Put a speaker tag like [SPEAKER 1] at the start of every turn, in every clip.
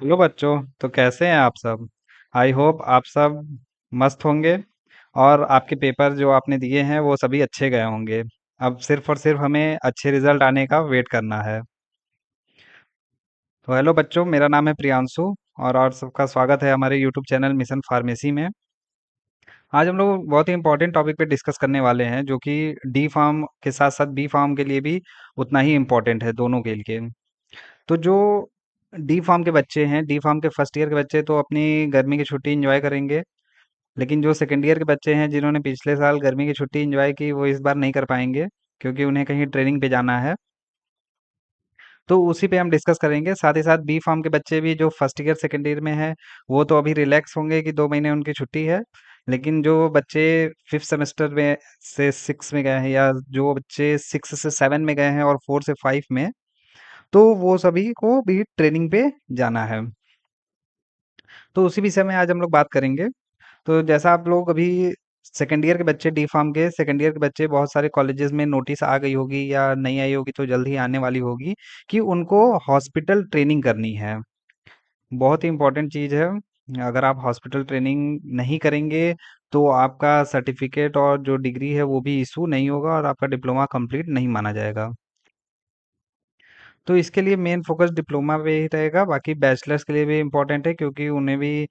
[SPEAKER 1] Hello बच्चों। तो कैसे हैं आप सब? आई होप आप सब मस्त होंगे और आपके पेपर जो आपने दिए हैं वो सभी अच्छे गए होंगे। अब सिर्फ और सिर्फ हमें अच्छे रिजल्ट आने का वेट करना है। तो हेलो बच्चों, मेरा नाम है प्रियांशु और सबका स्वागत है हमारे यूट्यूब चैनल मिशन फार्मेसी में। आज हम लोग बहुत ही इंपॉर्टेंट टॉपिक पे डिस्कस करने वाले हैं जो कि डी फार्म के साथ साथ बी फार्म के लिए भी उतना ही इम्पोर्टेंट है, दोनों के लिए। तो जो डी फार्म के बच्चे हैं, डी फार्म के फर्स्ट ईयर के बच्चे तो अपनी गर्मी की छुट्टी एंजॉय करेंगे। लेकिन जो सेकंड ईयर के बच्चे हैं जिन्होंने पिछले साल गर्मी की छुट्टी एंजॉय की, वो इस बार नहीं कर पाएंगे क्योंकि उन्हें कहीं ट्रेनिंग पे जाना है। तो उसी पे हम डिस्कस करेंगे। साथ ही साथ बी फार्म के बच्चे भी जो फर्स्ट ईयर सेकंड ईयर में हैं, वो तो अभी रिलैक्स होंगे कि 2 महीने उनकी छुट्टी है। लेकिन जो बच्चे फिफ्थ सेमेस्टर में से सिक्स में गए हैं, या जो बच्चे सिक्स से सेवन में गए हैं और फोर से फाइव में, तो वो सभी को भी ट्रेनिंग पे जाना है। तो उसी विषय में आज हम लोग बात करेंगे। तो जैसा आप लोग अभी सेकंड ईयर के बच्चे, डी फार्म के सेकंड ईयर के बच्चे, बहुत सारे कॉलेजेस में नोटिस आ गई होगी या नहीं आई होगी तो जल्द ही आने वाली होगी कि उनको हॉस्पिटल ट्रेनिंग करनी है। बहुत ही इंपॉर्टेंट चीज़ है। अगर आप हॉस्पिटल ट्रेनिंग नहीं करेंगे तो आपका सर्टिफिकेट और जो डिग्री है वो भी इशू नहीं होगा और आपका डिप्लोमा कंप्लीट नहीं माना जाएगा। तो इसके लिए मेन फोकस डिप्लोमा पे ही रहेगा। बाकी बैचलर्स के लिए भी इम्पोर्टेंट है क्योंकि उन्हें भी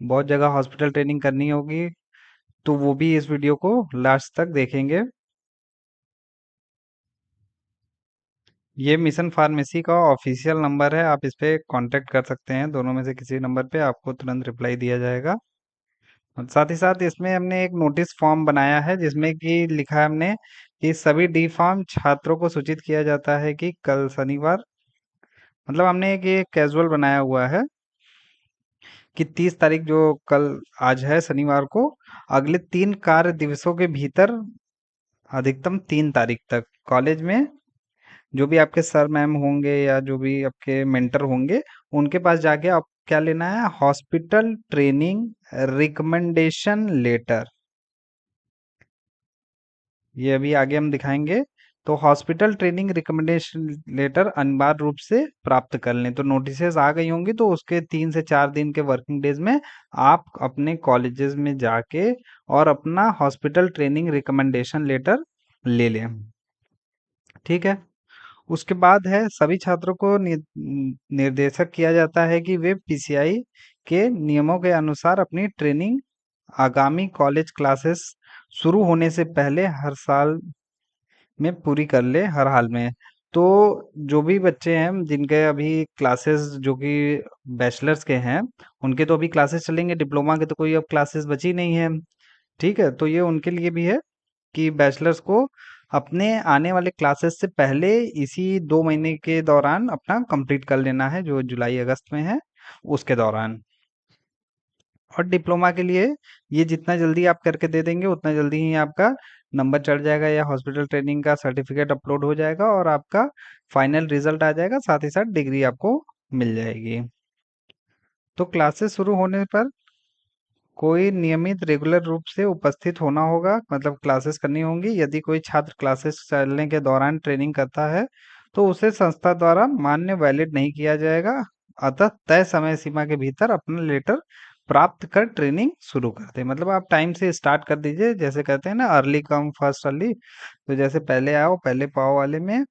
[SPEAKER 1] बहुत जगह हॉस्पिटल ट्रेनिंग करनी होगी। तो वो भी इस वीडियो को लास्ट तक देखेंगे। ये मिशन फार्मेसी का ऑफिशियल नंबर है, आप इस पे कांटेक्ट कर सकते हैं। दोनों में से किसी नंबर पे आपको तुरंत रिप्लाई दिया जाएगा। और साथ ही साथ इसमें हमने एक नोटिस फॉर्म बनाया है जिसमें कि लिखा है हमने कि सभी डी फार्म छात्रों को सूचित किया जाता है कि कल शनिवार, मतलब हमने एक ये कैजुअल बनाया हुआ है कि 30 तारीख, जो कल आज है शनिवार को, अगले 3 कार्य दिवसों के भीतर अधिकतम 3 तारीख तक कॉलेज में जो भी आपके सर मैम होंगे या जो भी आपके मेंटर होंगे, उनके पास जाके आप क्या लेना है, हॉस्पिटल ट्रेनिंग रिकमेंडेशन लेटर। ये अभी आगे हम दिखाएंगे। तो हॉस्पिटल ट्रेनिंग रिकमेंडेशन लेटर अनिवार्य रूप से प्राप्त कर लें। तो नोटिसेस आ गई होंगी तो उसके 3 से 4 दिन के वर्किंग डेज में आप अपने कॉलेजेस में जाके और अपना हॉस्पिटल ट्रेनिंग रिकमेंडेशन लेटर ले लें। ठीक है। उसके बाद है सभी छात्रों को निर्देशक किया जाता है कि वे पीसीआई के नियमों के अनुसार अपनी ट्रेनिंग आगामी कॉलेज क्लासेस शुरू होने से पहले हर साल में पूरी कर ले, हर हाल में। तो जो भी बच्चे हैं जिनके अभी क्लासेस जो कि बैचलर्स के हैं, उनके तो अभी क्लासेस चलेंगे, डिप्लोमा के तो कोई अब क्लासेस बची नहीं है। ठीक है, तो ये उनके लिए भी है कि बैचलर्स को अपने आने वाले क्लासेस से पहले इसी 2 महीने के दौरान अपना कंप्लीट कर लेना है, जो जुलाई अगस्त में है उसके दौरान। और डिप्लोमा के लिए ये जितना जल्दी आप करके दे देंगे उतना जल्दी ही आपका नंबर चढ़ जाएगा या हॉस्पिटल ट्रेनिंग का सर्टिफिकेट अपलोड हो जाएगा और आपका फाइनल रिजल्ट आ जाएगा, साथ ही साथ डिग्री आपको मिल जाएगी। तो क्लासेस शुरू होने पर कोई नियमित रेगुलर रूप से उपस्थित होना होगा, मतलब क्लासेस करनी होंगी। यदि कोई छात्र क्लासेस चलने के दौरान ट्रेनिंग करता है तो उसे संस्था द्वारा मान्य वैलिड नहीं किया जाएगा। अतः तय समय सीमा के भीतर अपना लेटर प्राप्त कर ट्रेनिंग शुरू कर दे। मतलब आप टाइम से स्टार्ट कर दीजिए, जैसे कहते हैं ना, अर्ली कम फर्स्ट अर्ली। तो जैसे पहले आओ पहले पाओ वाले में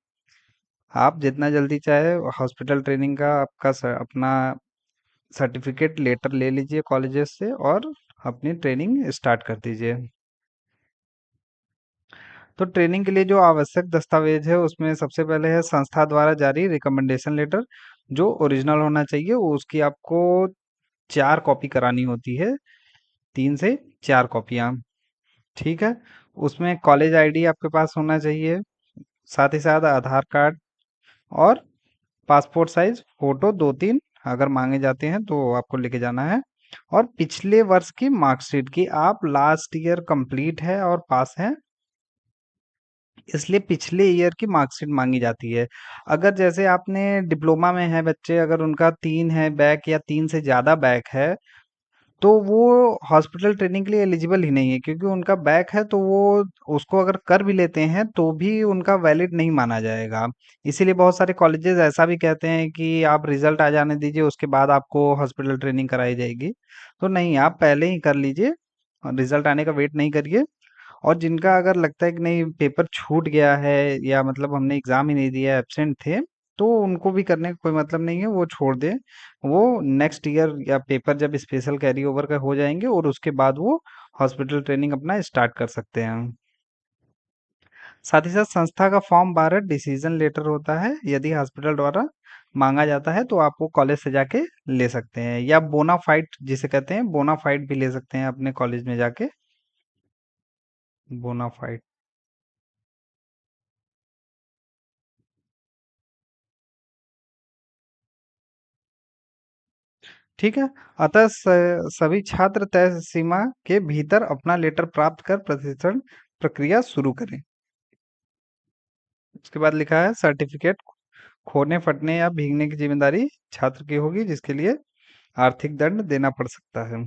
[SPEAKER 1] आप जितना जल्दी चाहे हॉस्पिटल ट्रेनिंग का आपका अपना सर्टिफिकेट लेटर ले लीजिए कॉलेजेस से और अपनी ट्रेनिंग स्टार्ट कर दीजिए। तो ट्रेनिंग के लिए जो आवश्यक दस्तावेज है उसमें सबसे पहले है संस्था द्वारा जारी रिकमेंडेशन लेटर, जो ओरिजिनल होना चाहिए। वो उसकी आपको 4 कॉपी करानी होती है, 3 से 4 कॉपियाँ। ठीक है। उसमें कॉलेज आईडी आपके पास होना चाहिए, साथ ही साथ आधार कार्ड और पासपोर्ट साइज फोटो 2-3 अगर मांगे जाते हैं तो आपको लेके जाना है। और पिछले वर्ष की मार्कशीट की, आप लास्ट ईयर कंप्लीट है और पास है, इसलिए पिछले ईयर की मार्कशीट मांगी जाती है। अगर जैसे आपने डिप्लोमा में है बच्चे, अगर उनका 3 है बैक या 3 से ज्यादा बैक है, तो वो हॉस्पिटल ट्रेनिंग के लिए एलिजिबल ही नहीं है, क्योंकि उनका बैक है, तो वो उसको अगर कर भी लेते हैं तो भी उनका वैलिड नहीं माना जाएगा। इसीलिए बहुत सारे कॉलेजेस ऐसा भी कहते हैं कि आप रिजल्ट आ जाने दीजिए, उसके बाद आपको हॉस्पिटल ट्रेनिंग कराई जाएगी। तो नहीं, आप पहले ही कर लीजिए, रिजल्ट आने का वेट नहीं करिए। और जिनका अगर लगता है कि नहीं पेपर छूट गया है, या मतलब हमने एग्जाम ही नहीं दिया, एब्सेंट थे, तो उनको भी करने का कोई मतलब नहीं है, वो छोड़ दें। वो नेक्स्ट ईयर या पेपर जब स्पेशल कैरी ओवर का हो जाएंगे, और उसके बाद वो हॉस्पिटल ट्रेनिंग अपना स्टार्ट कर सकते हैं। साथ ही साथ संस्था का फॉर्म 12 डिसीजन लेटर होता है, यदि हॉस्पिटल द्वारा मांगा जाता है तो आप वो कॉलेज से जाके ले सकते हैं, या बोनाफाइड जिसे कहते हैं, बोनाफाइड भी ले सकते हैं अपने कॉलेज में जाके। बोनाफाइड। ठीक है। अतः सभी छात्र तय सीमा के भीतर अपना लेटर प्राप्त कर प्रशिक्षण प्रक्रिया शुरू करें। उसके बाद लिखा है सर्टिफिकेट खोने फटने या भीगने की जिम्मेदारी छात्र की होगी, जिसके लिए आर्थिक दंड देना पड़ सकता है।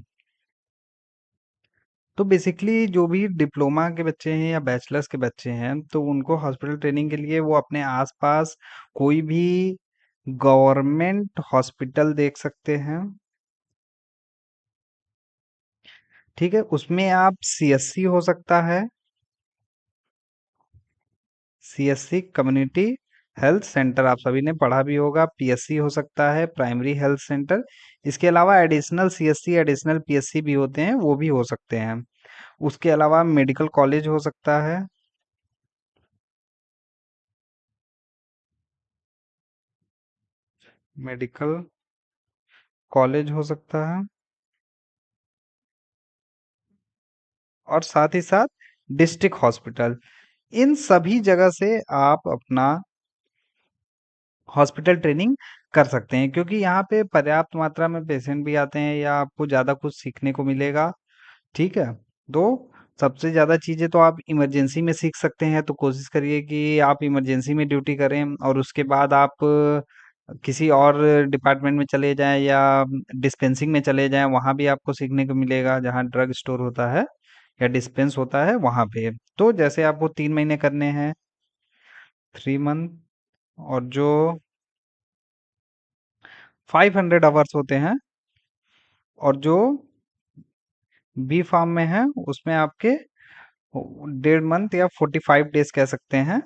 [SPEAKER 1] तो बेसिकली जो भी डिप्लोमा के बच्चे हैं या बैचलर्स के बच्चे हैं, तो उनको हॉस्पिटल ट्रेनिंग के लिए वो अपने आसपास कोई भी गवर्नमेंट हॉस्पिटल देख सकते हैं। ठीक है, उसमें आप सीएससी हो सकता है, सीएससी कम्युनिटी हेल्थ सेंटर आप सभी ने पढ़ा भी होगा, पीएससी हो सकता है, प्राइमरी हेल्थ सेंटर। इसके अलावा एडिशनल सीएससी एडिशनल पीएससी भी होते हैं, वो भी हो सकते हैं। उसके अलावा मेडिकल कॉलेज हो सकता है। मेडिकल कॉलेज हो सकता है, और साथ ही साथ डिस्ट्रिक्ट हॉस्पिटल। इन सभी जगह से आप अपना हॉस्पिटल ट्रेनिंग कर सकते हैं, क्योंकि यहाँ पे पर्याप्त मात्रा में पेशेंट भी आते हैं, या आपको ज़्यादा कुछ सीखने को मिलेगा। ठीक है। तो सबसे ज़्यादा चीज़ें तो आप इमरजेंसी में सीख सकते हैं, तो कोशिश करिए कि आप इमरजेंसी में ड्यूटी करें, और उसके बाद आप किसी और डिपार्टमेंट में चले जाएं, या डिस्पेंसिंग में चले जाएं, वहाँ भी आपको सीखने को मिलेगा, जहाँ ड्रग स्टोर होता है या डिस्पेंस होता है वहाँ पे। तो जैसे आपको 3 महीने करने हैं, 3 मंथ, और जो 500 आवर्स होते हैं, और जो बी फार्म में है उसमें आपके 1.5 मंथ या 45 डेज कह सकते हैं,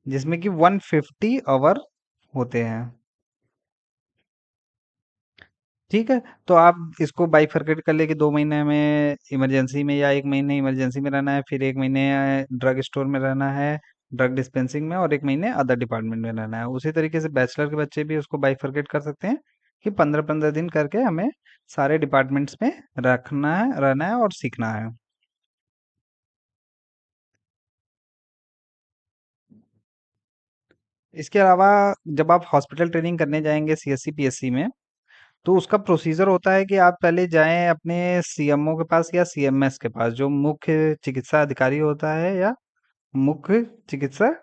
[SPEAKER 1] जिसमें कि 150 आवर होते हैं। ठीक है। तो आप इसको बाइफरकेट कर ले कि 2 महीने में इमरजेंसी में, या 1 महीने इमरजेंसी में रहना है, फिर 1 महीने ड्रग स्टोर में रहना है, ड्रग डिस्पेंसिंग में, और 1 महीने अदर डिपार्टमेंट में रहना है। उसी तरीके से बैचलर के बच्चे भी उसको बाइफरकेट कर सकते हैं कि 15-15 दिन करके हमें सारे डिपार्टमेंट्स में रखना है, रहना है और सीखना है। इसके अलावा जब आप हॉस्पिटल ट्रेनिंग करने जाएंगे सीएससी पीएससी में, तो उसका प्रोसीजर होता है कि आप पहले जाएं अपने सीएमओ के पास या सीएमएस के पास, जो मुख्य चिकित्सा अधिकारी होता है या मुख्य चिकित्सा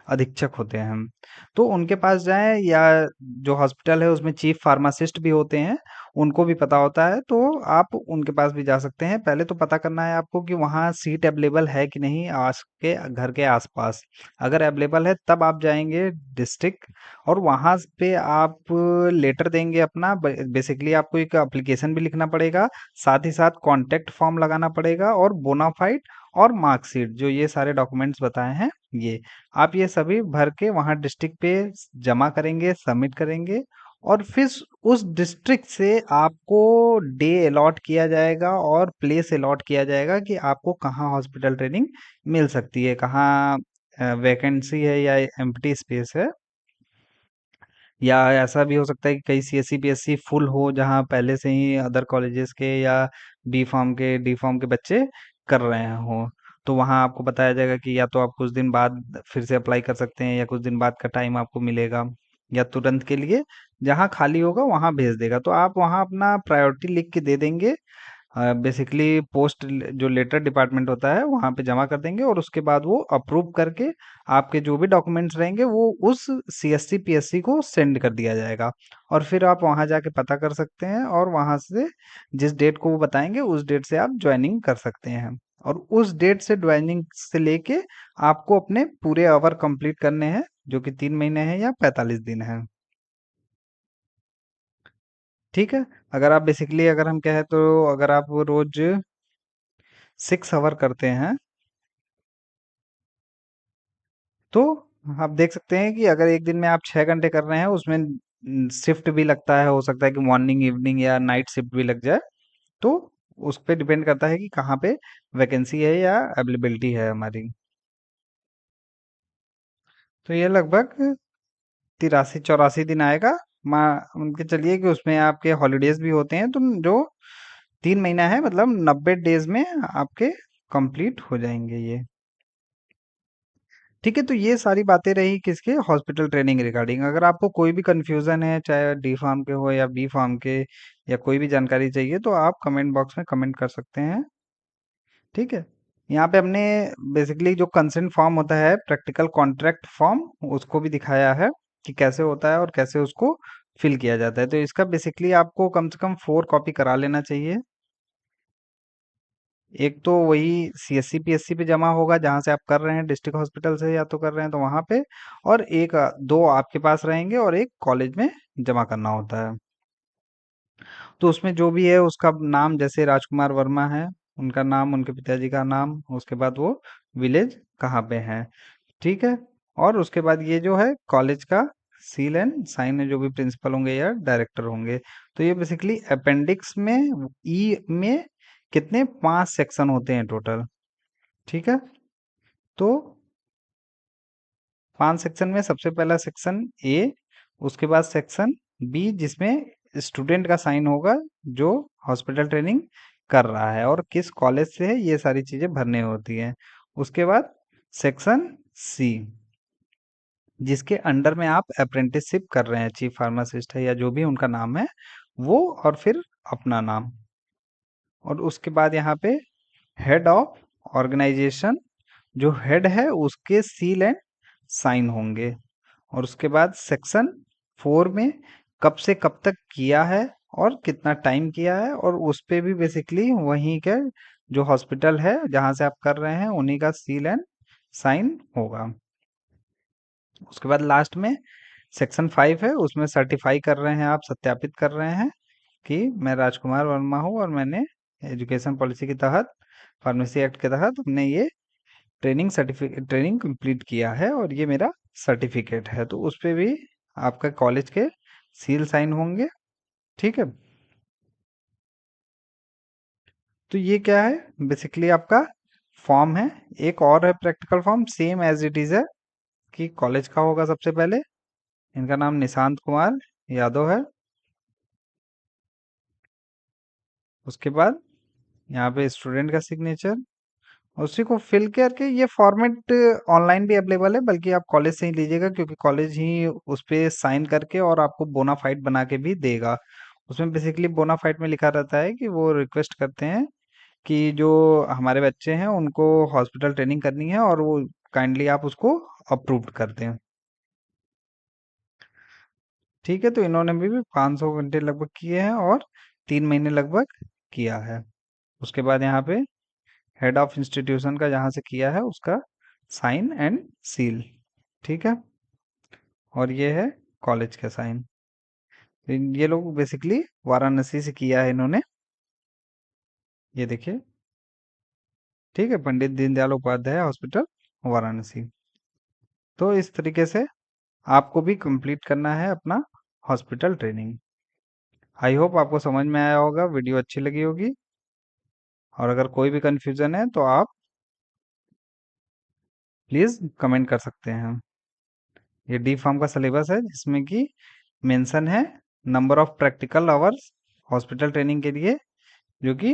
[SPEAKER 1] अधीक्षक होते हैं हम। तो उनके पास जाएं, या जो हॉस्पिटल है उसमें चीफ फार्मासिस्ट भी होते हैं, उनको भी पता होता है, तो आप उनके पास भी जा सकते हैं। पहले तो पता करना है आपको कि वहाँ सीट अवेलेबल है कि नहीं, आस के घर के आसपास। अगर अवेलेबल है तब आप जाएंगे डिस्ट्रिक्ट, और वहाँ पे आप लेटर देंगे अपना। बेसिकली आपको एक एप्लीकेशन भी लिखना पड़ेगा, साथ ही साथ कॉन्टेक्ट फॉर्म लगाना पड़ेगा, और बोनाफाइड और मार्कशीट, जो ये सारे डॉक्यूमेंट्स बताए हैं, ये आप ये सभी भर के वहाँ डिस्ट्रिक्ट पे जमा करेंगे, सबमिट करेंगे, और फिर उस डिस्ट्रिक्ट से आपको डे अलॉट किया जाएगा और प्लेस अलॉट किया जाएगा कि आपको कहाँ हॉस्पिटल ट्रेनिंग मिल सकती है, कहाँ वैकेंसी है या एम्प्टी स्पेस है। या ऐसा भी हो सकता है कि कई सीएससी पीएससी फुल हो, जहाँ पहले से ही अदर कॉलेजेस के या बी फार्म के डी फार्म के बच्चे कर रहे हो, तो वहाँ आपको बताया जाएगा कि या तो आप कुछ दिन बाद फिर से अप्लाई कर सकते हैं, या कुछ दिन बाद का टाइम आपको मिलेगा, या तुरंत के लिए जहाँ खाली होगा वहाँ भेज देगा, तो आप वहाँ अपना प्रायोरिटी लिख के दे देंगे। बेसिकली पोस्ट जो लेटर डिपार्टमेंट होता है वहाँ पे जमा कर देंगे, और उसके बाद वो अप्रूव करके आपके जो भी डॉक्यूमेंट्स रहेंगे वो उस सीएससी पीएससी को सेंड कर दिया जाएगा। और फिर आप वहाँ जाके पता कर सकते हैं, और वहाँ से जिस डेट को वो बताएंगे उस डेट से आप ज्वाइनिंग कर सकते हैं। और उस डेट से ज्वाइनिंग से लेके आपको अपने पूरे आवर कंप्लीट करने हैं, जो कि 3 महीने हैं या 45 दिन है। ठीक है। अगर आप बेसिकली अगर हम कहें तो अगर आप रोज 6 आवर करते हैं, तो आप देख सकते हैं कि अगर एक दिन में आप 6 घंटे कर रहे हैं, उसमें शिफ्ट भी लगता है, हो सकता है कि मॉर्निंग इवनिंग या नाइट शिफ्ट भी लग जाए, तो उस पे डिपेंड करता है कि कहाँ पे वैकेंसी है या अवेलेबिलिटी है हमारी। तो ये लगभग 83-84 दिन आएगा। मा उनके चलिए कि उसमें आपके हॉलीडेज भी होते हैं, तो जो 3 महीना है मतलब 90 डेज में आपके कंप्लीट हो जाएंगे ये। ठीक है, तो ये सारी बातें रही किसके, हॉस्पिटल ट्रेनिंग रिगार्डिंग। अगर आपको कोई भी कंफ्यूजन है, चाहे डी फार्म के हो या बी फार्म के, या कोई भी जानकारी चाहिए, तो आप कमेंट बॉक्स में कमेंट कर सकते हैं। ठीक है। यहाँ पे हमने बेसिकली जो कंसेंट फॉर्म होता है, प्रैक्टिकल कॉन्ट्रैक्ट फॉर्म, उसको भी दिखाया है कि कैसे होता है और कैसे उसको फिल किया जाता है। तो इसका बेसिकली आपको कम से कम 4 कॉपी करा लेना चाहिए। एक तो वही सीएससी पीएससी पे जमा होगा जहां से आप कर रहे हैं, डिस्ट्रिक्ट हॉस्पिटल से या तो कर रहे हैं तो वहां पे, और एक दो आपके पास रहेंगे और एक कॉलेज में जमा करना होता है। तो उसमें जो भी है उसका नाम, जैसे राजकुमार वर्मा है, उनका नाम, उनके पिताजी का नाम, उसके बाद वो विलेज कहाँ पे है। ठीक है। और उसके बाद ये जो है कॉलेज का सील एंड साइन है, जो भी प्रिंसिपल होंगे या डायरेक्टर होंगे। तो ये बेसिकली अपेंडिक्स में ई में कितने 5 सेक्शन होते हैं टोटल। ठीक है। तो 5 सेक्शन में सबसे पहला सेक्शन ए, उसके बाद सेक्शन बी जिसमें स्टूडेंट का साइन होगा जो हॉस्पिटल ट्रेनिंग कर रहा है और किस कॉलेज से है, ये सारी चीजें भरने होती हैं। उसके बाद सेक्शन सी, जिसके अंडर में आप अप्रेंटिसशिप कर रहे हैं, चीफ फार्मासिस्ट है या जो भी उनका नाम है वो, और फिर अपना नाम। और उसके बाद यहाँ पे हेड ऑफ ऑर्गेनाइजेशन, जो हेड है उसके सील एंड साइन होंगे। और उसके बाद सेक्शन 4 में कब से कब तक किया है और कितना टाइम किया है, और उस पे भी बेसिकली वहीं के जो हॉस्पिटल है जहाँ से आप कर रहे हैं उन्हीं का सील एंड साइन होगा। उसके बाद लास्ट में सेक्शन 5 है, उसमें सर्टिफाई कर रहे हैं, आप सत्यापित कर रहे हैं कि मैं राजकुमार वर्मा हूँ और मैंने एजुकेशन पॉलिसी के तहत, फार्मेसी एक्ट के तहत हमने ये ट्रेनिंग कंप्लीट किया है और ये मेरा सर्टिफिकेट है। तो उस पे भी आपका कॉलेज के सील साइन होंगे। ठीक है। तो ये क्या है, बेसिकली आपका फॉर्म है। एक और है practical form, same as it is है, कि कॉलेज का होगा सबसे पहले। इनका नाम निशांत कुमार यादव है। उसके बाद यहाँ पे स्टूडेंट का सिग्नेचर, उसी को फिल करके, ये फॉर्मेट ऑनलाइन भी अवेलेबल है, बल्कि आप कॉलेज से ही लीजिएगा क्योंकि कॉलेज ही उस पे साइन करके और आपको बोनाफाइड बना के भी देगा। उसमें बेसिकली बोनाफाइड में लिखा रहता है कि वो रिक्वेस्ट करते हैं कि जो हमारे बच्चे हैं उनको हॉस्पिटल ट्रेनिंग करनी है, और वो काइंडली आप उसको अप्रूव कर दें। ठीक है। तो इन्होंने भी 500 घंटे लगभग किए हैं और 3 महीने लगभग किया है। उसके बाद यहाँ पे हेड ऑफ इंस्टीट्यूशन का जहाँ से किया है उसका साइन एंड सील। ठीक है। और ये है कॉलेज का साइन। ये लोग बेसिकली वाराणसी से किया है इन्होंने, ये देखिए। ठीक है, पंडित दीनदयाल उपाध्याय हॉस्पिटल वाराणसी। तो इस तरीके से आपको भी कंप्लीट करना है अपना हॉस्पिटल ट्रेनिंग। आई होप आपको समझ में आया होगा, वीडियो अच्छी लगी होगी। और अगर कोई भी कंफ्यूजन है तो आप प्लीज़ कमेंट कर सकते हैं। ये डी फार्म का सिलेबस है जिसमें कि मेंशन है number of practical hours hospital training के लिए, जो कि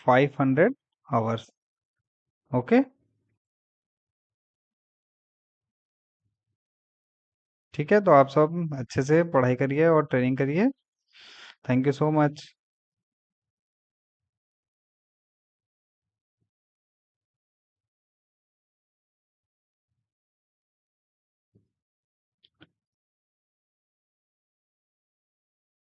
[SPEAKER 1] 500 आवर्स। ओके। ठीक है, तो आप सब अच्छे से पढ़ाई करिए और ट्रेनिंग करिए। Thank you so much.